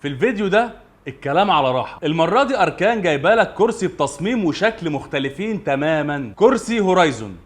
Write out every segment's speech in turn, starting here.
في الفيديو ده الكلام على راحة. المرة دي أركان جايبالك كرسي بتصميم وشكل مختلفين تماما، كرسي هورايزون.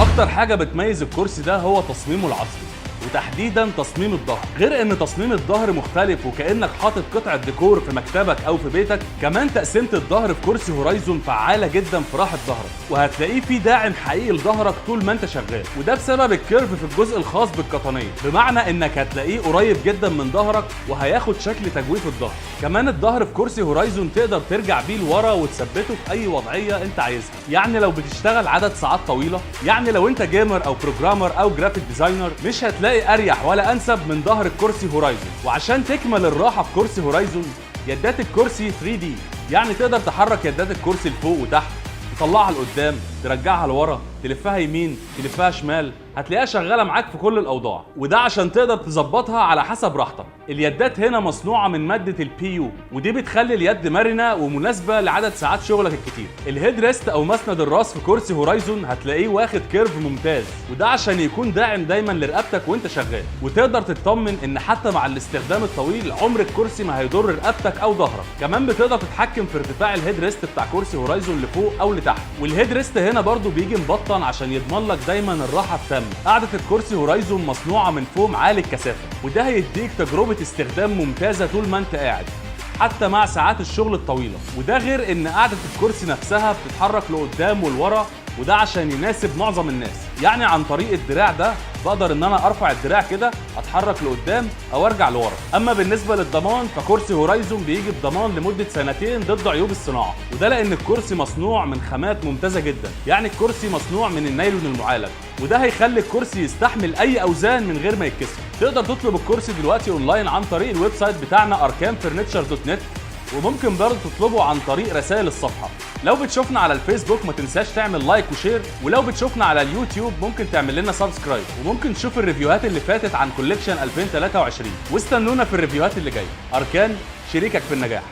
أكتر حاجة بتميز الكرسي ده هو تصميمه العصري، وتحديدا تصميم الظهر. غير ان تصميم الظهر مختلف وكأنك حاطط قطعة ديكور في مكتبك او في بيتك، كمان تقسيمة الظهر في كرسي هورايزون فعالة جدا في راحة ظهرك، وهتلاقيه فيه داعم حقيقي لظهرك طول ما انت شغال، وده بسبب الكيرف في الجزء الخاص بالقطنية، بمعنى انك هتلاقيه قريب جدا من ظهرك وهياخد شكل تجويف الظهر. كمان الظهر في كرسي هورايزون تقدر ترجع بيه لورا وتثبته في اي وضعية انت عايزها، يعني لو بتشتغل عدد ساعات طويلة، يعني لو انت جيمر او بروجرامر او جرافيك ديزاينر، مش هتلاقي اريح ولا انسب من ظهر الكرسي هورايزون. وعشان تكمل الراحه في كرسي هورايزون، يدات الكرسي 3D، يعني تقدر تحرك يدات الكرسي لفوق وتحت، تطلعها لقدام، ترجعها لورا، تلفها يمين، تلفها شمال، هتلاقيها شغاله معاك في كل الاوضاع، وده عشان تقدر تظبطها على حسب راحتك. اليدات هنا مصنوعه من ماده البي يو، ودي بتخلي اليد مرنه ومناسبه لعدد ساعات شغلك الكتير. الهيد ريست او مسند الراس في كرسي هورايزون هتلاقيه واخد كيرف ممتاز، وده عشان يكون داعم دايما لرقبتك وانت شغال، وتقدر تطمن ان حتى مع الاستخدام الطويل عمر الكرسي ما هيضر رقبتك او ظهرك. كمان بتقدر تتحكم في ارتفاع الهيد ريست بتاع كرسي هورايزون لفوق او لتحت، والهيد ريست هنا برضو بيجي مبطن عشان يضمن لك دايما الراحه التامه. قاعده الكرسي هورايزون مصنوعه من فوم عالي الكثافه، وده هيديك تجربه استخدام ممتازه طول ما انت قاعد، حتى مع ساعات الشغل الطويله. وده غير ان قاعده الكرسي نفسها بتتحرك لقدام ولورا، وده عشان يناسب معظم الناس. يعني عن طريق الدراع ده بقدر ان انا ارفع الدراع كده، اتحرك لقدام او ارجع لورا. اما بالنسبه للضمان، فكرسي هورايزون بيجي بضمان لمده 2 سنين ضد عيوب الصناعه، وده لان الكرسي مصنوع من خامات ممتازه جدا. يعني الكرسي مصنوع من النايلون المعالج، وده هيخلي الكرسي يستحمل اي اوزان من غير ما يتكسر. تقدر تطلب الكرسي دلوقتي اونلاين عن طريق الويب سايت بتاعنا arkanfurniture.net، وممكن برضه تطلبه عن طريق رسائل الصفحه. لو بتشوفنا على الفيسبوك ما تنساش تعمل لايك وشير، ولو بتشوفنا على اليوتيوب ممكن تعمل لنا سبسكرايب، وممكن تشوف الريفيوهات اللي فاتت عن كوليكشن 2023، واستنونا في الريفيوهات اللي جايه. اركان، شريكك في النجاح.